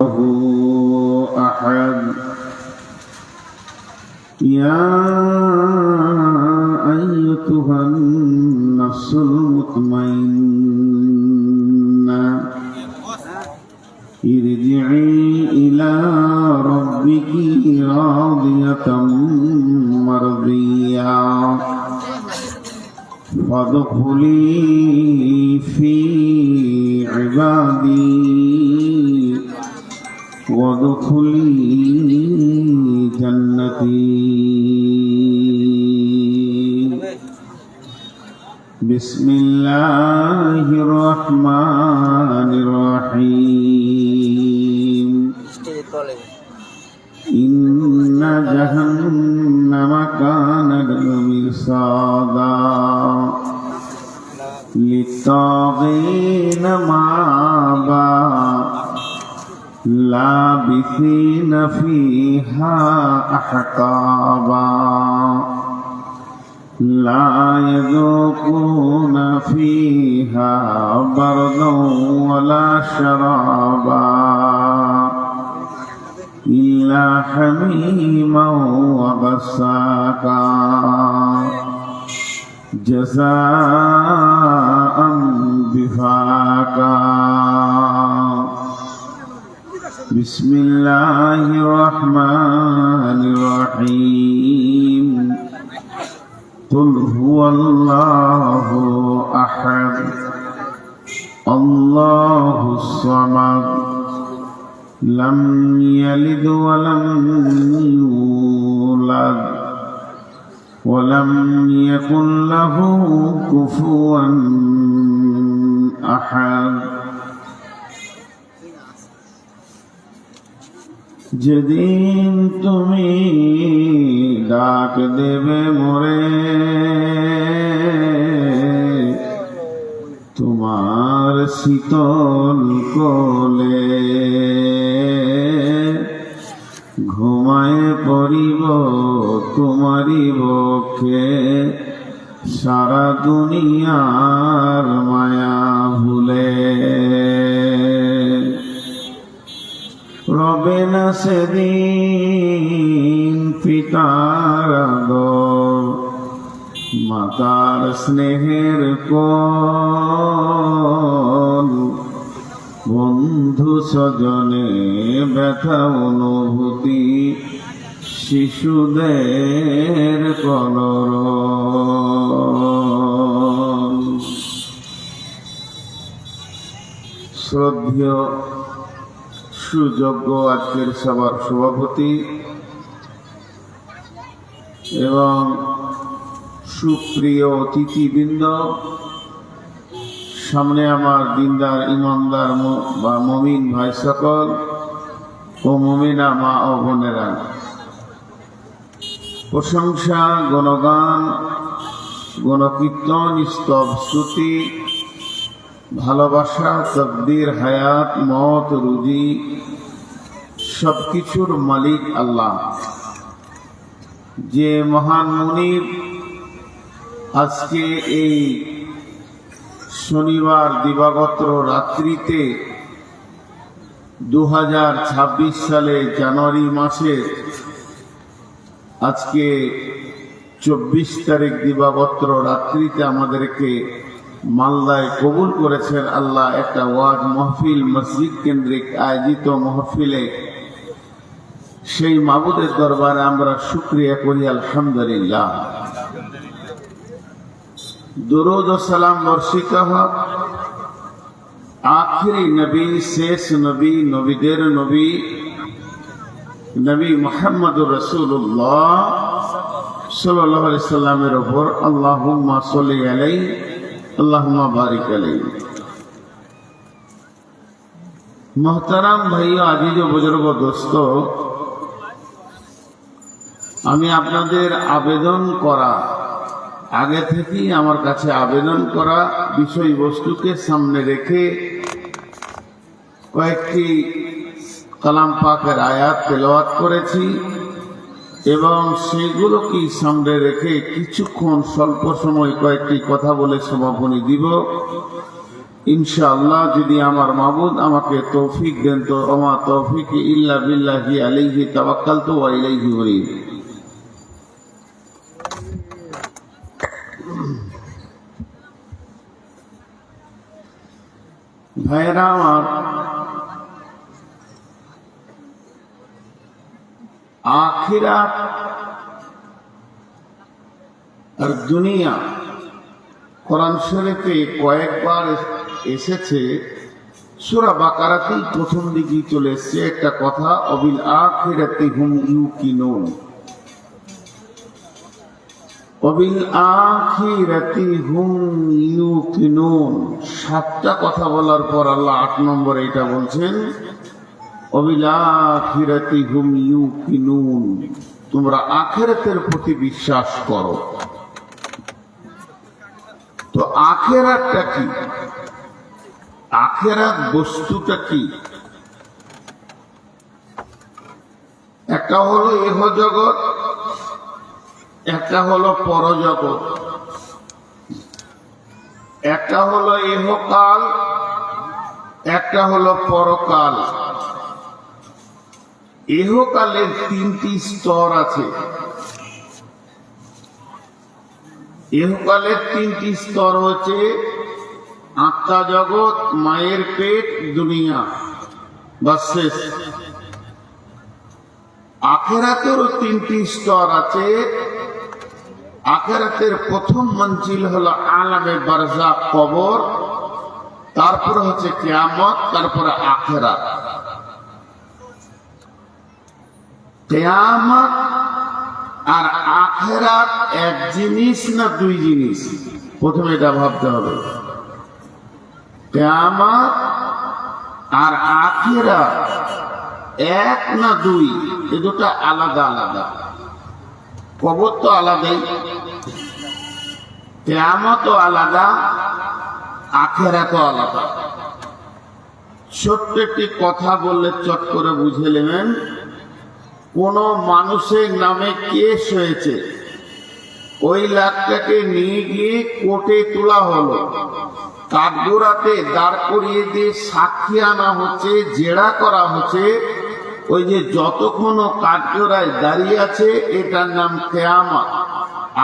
أحد يا أيتها النفس المطمئنة ارجعي إلى ربك راضية مرضية فادخلي في عبادي وادخلي جنتي بسم الله الرحمن الرحيم إن جهنم كانت مرصادا للطاغين مآبا لابثين فيها أحقابا لا يذوقون فيها بردا ولا شرابا إلا حميما وغساقا جزاء وفاقا. بسم الله الرحمن الرحيم. قل هو الله أحد الله الصمد لم يلد ولم يولد ولم يكن له كفوا أحد. যেদিন তুমি ডাক দেবে মোরে তোমার শীতল কোলে ঘুমায় পড়িব তোমারি বক্ষে সারা দুনিয়ার মায়া ভুলে রবে না সেদিন পিতার আদর মাতার স্নেহের কোল বন্ধু স্বজনে ব্যথা অনুভূতি শিশুদের কলরব। শ্রদ্ধেয় সুযোগ্য আজকের সভার সভাপতি এবং সুপ্রিয় অতিথিবৃন্দ, সামনে আমার দিনদার ইমানদার বা মুমিন ভাই সকল ও মুমিনা মা ও বোনেরা, প্রশংসা গণগান গণকীর্তন স্তব স্তুতি ভালোবাসা তকদির হায়াত মত রুজি সবকিছুর মালিক আল্লাহ, যে মহান মুনিব আজকে এই শনিবার দিবাগত রাত্রিতে 2026 সালে জানুয়ারি মাসের আজকে 24 তারিখ দিবাগত রাত্রিতে আমাদেরকে মালদায় কবুল করেছেন আল্লাহ। একটা ওয়াজ মাহফিল মসজিদ কেন্দ্রিক আয়োজিত মাহফিলে সেই মাবুদের দরবারে আমরা শুকরিয়া করি আলহামদুলিল্লাহ। দুরূদ ও সালাম বর্ষিত হোক আখিরি নবী শেষ নবী নবীদের নবী নবী মুহাম্মদুর রাসূলুল্লাহ সাল্লাল্লাহু আলাইহি সাল্লামের উপর। আল্লাহুম্মা সাল্লি আলাইহি আল্লাহুম্মা বারিক আলাইহি। মোহতারাম ভাইও আজিজ ও বুজুর্গ দোস্ত, আমি আপনাদের আবেদন করা আগে থেকেই আমার কাছে আবেদন করা বিষয়বস্তুকে সামনে রেখে কয়েকটি কালাম পাকের আয়াত তেলাওয়াত করেছি এবং সেগুলোকে সামনে রেখে কিছুক্ষণ স্বল্প সময় কয়েকটি কথা বলে সমাপনী দিব। ইনশাআল্লাহ যদি আমার মাবুদ আমাকে তৌফিক দেন তো ওমা তৌফিক ইল্লা বিল্লাহি আলাইহি তাওয়াক্কালতু ওয়া ইলাইহি উনীব। ভাইরা আমার, আখিরাত আর দুনিয়া কোরআন শরীফে কয়েকবার এসেছে। সূরা বাকারাতেই প্রথম দিকেই চলে এসছে একটা কথা, অবিল আখিরাতি হুম ইউকিনুন। অবিল আখিরাতি হুম ইউকিনুন, 7টা কথা বলার পর আল্লাহ 8 নম্বরে এটা বলছেন, অবিল আখিরাতি হুম ইউকিনুন, তোমরা আখিরাতের প্রতি বিশ্বাস করো। তো আখিরাতটা কি? আখিরাত বস্তুটা কি? একটা হলো ইহ জগৎ, একটা হলো পরজগৎ, একটা হলো ইহকাল, একটা হলো পরকাল। ইহকালের 3টি স্তর আছে। ইহকালের 3টি স্তর হচ্ছে আত্মা জগৎ, মায়ের পেট, দুনিয়া, বাস শেষ। আখিরাতেরও 3টি স্তর আছে। আখিরাতের প্রথম মঞ্জিল হলো আলামে বারজাখ, কবর, তারপরে হচ্ছে কিয়ামত, তারপরে আখিরাত। কিয়ামত আর আখিরাত এক জিনিস না দুই জিনিস? প্রথমে এটা ভাবতে হবে। কিয়ামত আর আখিরাত এক না দুই? এ দুটো আলাদা আলাদা। কবর তো আলাদাই, কিয়ামতও আলাদা, আখিরাতও আলাদা। ছোট্ট একটি কথা বললে চট করে বুঝে নেবেন। কোন মানুষের নামে কেস হয়েছে, ওই লাখটাকে নিয়ে গিয়ে কোর্টে তোলা হলো, কাঠগোড়াতে দাঁড় করিয়ে দিয়ে সাক্ষী আনা হচ্ছে, জেরা করা হচ্ছে। ওই যে যতক্ষণ কাঠগোড়ায় দাঁড়িয়ে আছে এটার নাম কিয়ামত।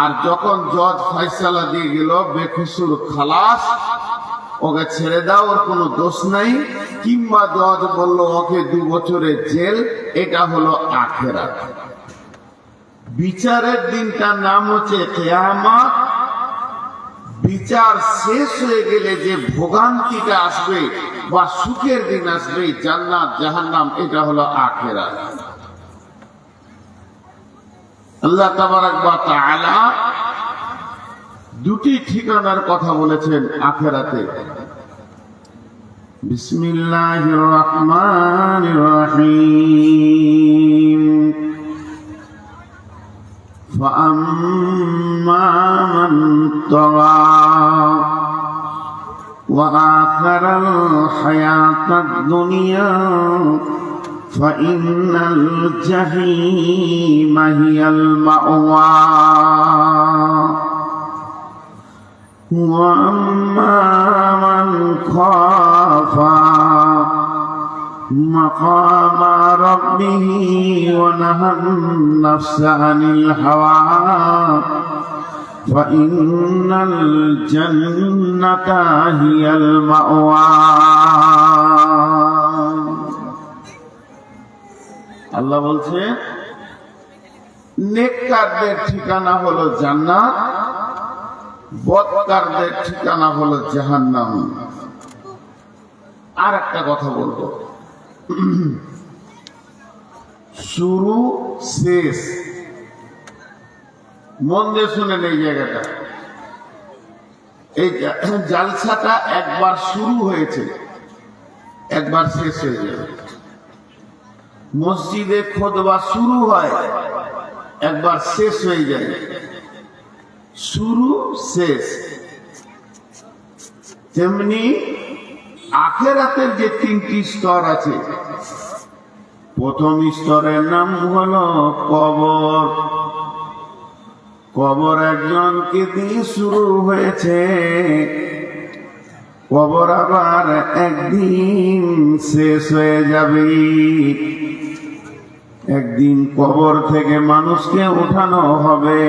আর যখন জজ ফয়সালা দিয়ে গেল বেকসুর খালাস, ওকে ছেড়ে দাও, ওর কোনো দোষ নাই, কিংবা জজ বলল ওকে 2 বছরের জেল, এটা হলো আখিরাত। বিচারের দিনটার নাম হচ্ছে কিয়ামত। বিচার শেষ হয়ে গেলে যে ভোগান্তিটা আসবে বা সুখের দিন আসবে, জান্নাত জাহান্নাম, এটা হলো আখিরাত। আল্লাহ তাবারাক ওয়া তাআলা 2টি ঠিকানার কথা বলেছেন আখিরাতে। বিসমিল্লাহির রহমানির রহিম। فأما من طغى وآثر الحياة الدنيا فإن الجحيم هي المأوى وأما من خاف مقام ربه ونهى النفس عن الهوى فإن الجنة هي المأوى। আল্লাহ বলছে নেককারদের ঠিকানা হলো জান্নাত, বদকারদের ঠিকানা হলো জাহান্নাম। আর একটা কথা বলবো, শুরু শেষ মন দিয়ে শুনেন। এই জায়গাটা, এই জালসাটা একবার শুরু হয়েছে, একবার শেষ হয়ে যাবে। মসজিদে খুতবা শুরু হয়, একবার শেষ হয়ে যায়। শুরু শেষ। তেমনি আখিরাতের যে 3টি স্তর আছে, প্রথম স্তরের নাম হলো কবর। কবর একজনকে দিয়ে শুরু হয়েছে, কবর আবার একদিন শেষ হয়ে যাবে। একদিন কবর থেকে মানুষকে উঠানো হবে।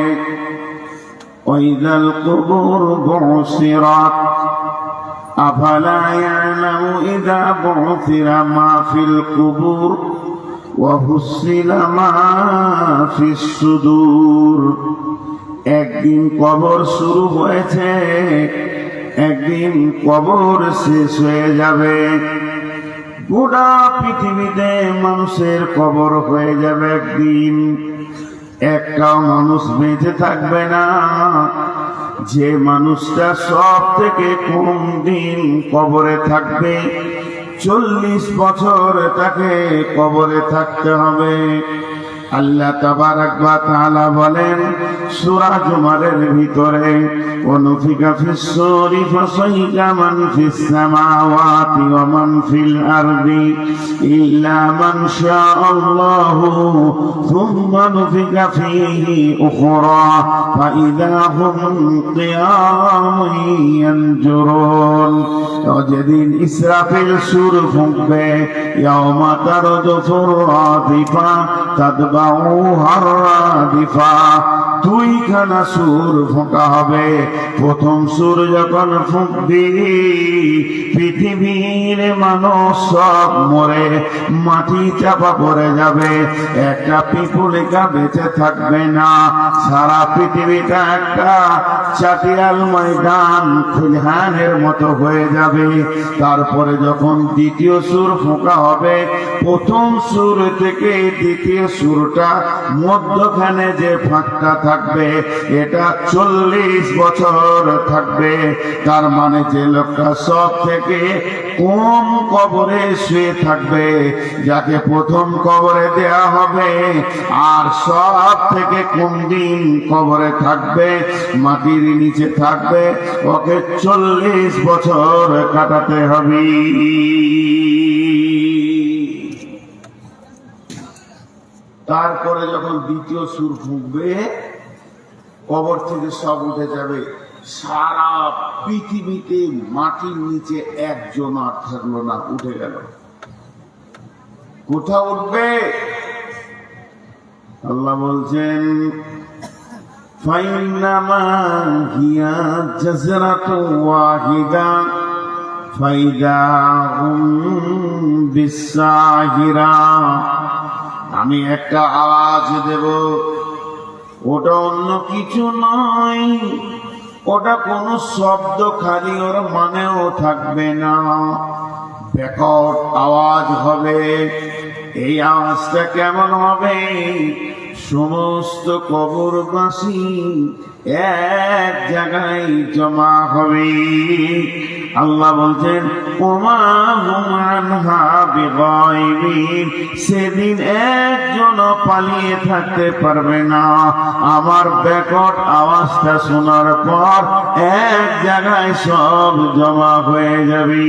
ওয়াইদাল কুবুর বুসিরাত আফালা ইয়ালামু ইযা বুসিরা মা ফিল কুবুর ওয়া হুসিলা মা ফিস সুদূর। একদিন কবর শুরু হয়েছে, একদিন কবর শেষ হয়ে যাবে। গোটা পৃথিবীতে মানুষের কবর হয়ে যাবে একদিন। একটাও মানুষ বেঁচে থাকবে না। যে মানুষটা সব থেকে কম দিন কবরে থাকবে, 40 বছর তাকে কবরে থাকতে হবে। আল্লাহ তাবারাক ওয়া তাআলা বলেন সূরা জুমারের ভিতরে, ওয়ানুফিকা ফিস সূরি ফাসাইকা মান ফিস সামাওয়াতি ওয়া মান ফিল আরদি ইল্লা মান শাআল্লাহু সুম্মা নুফিকা ফীহি উখরা ফাইযা হুম কিয়ামুন ইয়ানজুরুন। যেদিন ইসরাফিল সুর ফুঁকবে, ইয়াওমা তারজুফুর রাদিফা তাতবাউহার রাদিফা, দুইখানা সুর ফোঁকা হবে। প্রথম সুর যখন ফুঁকবি, পৃথিবীর মানুষ সব মরে মাটি চাপা পড়ে যাবে। একটা পিপুলিকা বেঁচে থাকবে না। সারা পৃথিবীটা একটা চাটিয়াল ময়দান খুলহানের মতো হয়ে যাবে। তারপরে যখন দ্বিতীয় সুর ফোঁকা হবে, প্রথম সুর থেকে দ্বিতীয় সুরটা মধ্যখানে যে ফাঁকটা থাকবে, এটা 40 বছর থাকবে। তার মানে যে লোকটা সব থেকে কম কবরে শুয়ে থাকবে, যাকে প্রথম কবরে দেয়া হবে, আর সব থেকে কম দিন কবরে থাকবে, মাটির নিচে থাকবে, ওকে 40 বছর কাটাতে হবে। তারপরে যখন দ্বিতীয় সুর ফুঁকবে, কবর থেকে সব উঠে যাবে। সারা পৃথিবীতে মাটির নিচে একজন আর থাকলো না, উঠে গেল। কোথা উঠবে? আল্লাহ বলছেন ফাইন্নামা হিয়া জাজরাতু ওয়াহিদা ফাইদা হুম বিসাহিরা। আমি একটা আওয়াজ দেব, ওটা অন্য কিছু নয়, ওটা কোনো শব্দ খালি, ওর মানেও থাকবে না। বিকট আওয়াজ হবে। এই আওয়াজটা কেমন হবে? সমস্ত কবরবাসী এক জায়গায় জমা হবে। আল্লাহ বলছেন ওমা হুম আনহা বিগাইবিন, সেদিন একজন পালিয়ে থাকতে পারবে না। আমার বিকট আওয়াজটা শোনার পর এক জায়গায় সব জমা হয়ে যাবে।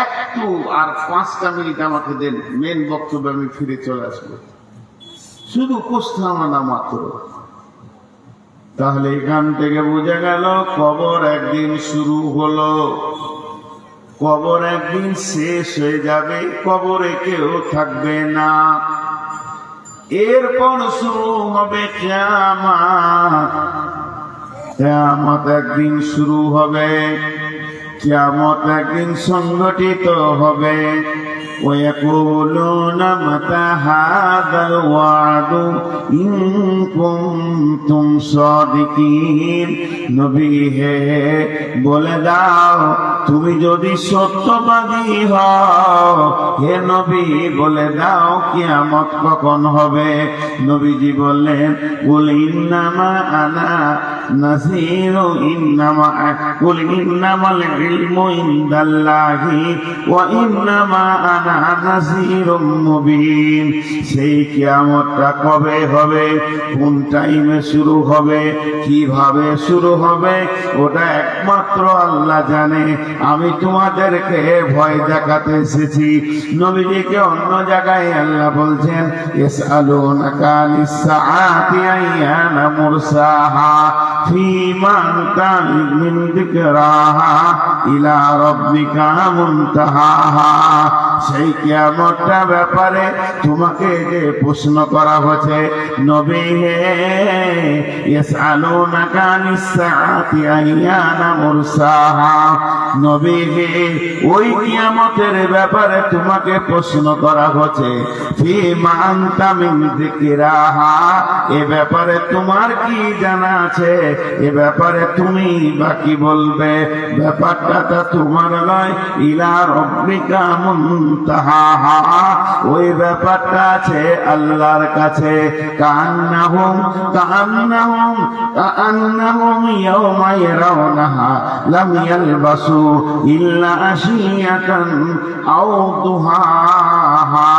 একটু আর 5টা মিনিট আমাকে দেন, মেন বক্তব্য আমি ফিরে চলে আসবো। শুধু উপস্থাপনা মাত্র। তাহলে এখান থেকে বোঝা গেল কবর একদিন শুরু হলো, কবর একদিন শেষ হয়ে যাবে, কবরে কেউ থাকবে না। এরপর শুরু হবে কিয়ামত। কিয়ামত একদিন শুরু হবে, কিয়ামত একদিন সংগঠিত হবে। ويقولون متى هذا الوعد إن كنتم صادقين। নবী হে বলে দাও, তুমি যদি সত্যবাদী হও, হে নবী বলে দাও কিয়ামত কখন হবে। নবীজি বললেন কুল ইন্নামা আনা নাযীরু কুল ইন্নামাল ইলমু ইনদাল্লাহি ওয়া ইন্নামা আনা নাযীরুম মুবিন। সেই কিয়ামতটা কবে হবে, কোন টাইমে শুরু হবে, কিভাবে শুরু হবে, ওটা একমাত্র আল্লাহ জানে। আমি তোমাদেরকে ভয় দেখাতে এসেছি। নবীজিকে অন্য জায়গায় আল্লাহ বলছেন ইয়াসআলুনাকা আনিস সাআতি আইয়ানা মুরসাহা ফীমা আনতা মিন যিকরাহা ইলা রাব্বিকা মুনতাহাহা। সেই কিয়ামতটা ব্যাপারে তোমাকে যে প্রশ্ন করা হচ্ছে নবী হে, ইয়াসআলুনাকা আনিস সাআতি আইয়ানা মুরসাহা, নবী হে ওই কিয়ামতের ব্যাপারে তোমাকে প্রশ্ন করা হচ্ছে ফীমা আনতা মিন যিকরাহা, এ ব্যাপারে তোমার কি জানা আছে, এ ব্যাপারে তুমি বা কি বলবে, ব্যাপারটা তোমার নয়। ইলা রাব্বিকা মুনতাহাহা, ওই ব্যাপারটা আছে আল্লাহর কাছে। কান্নাহুম ইয়াওমা ইয়ারাউনাহা লাম ইয়ালবাসু ইল্লা আশিয়াতান আও দুহাহা।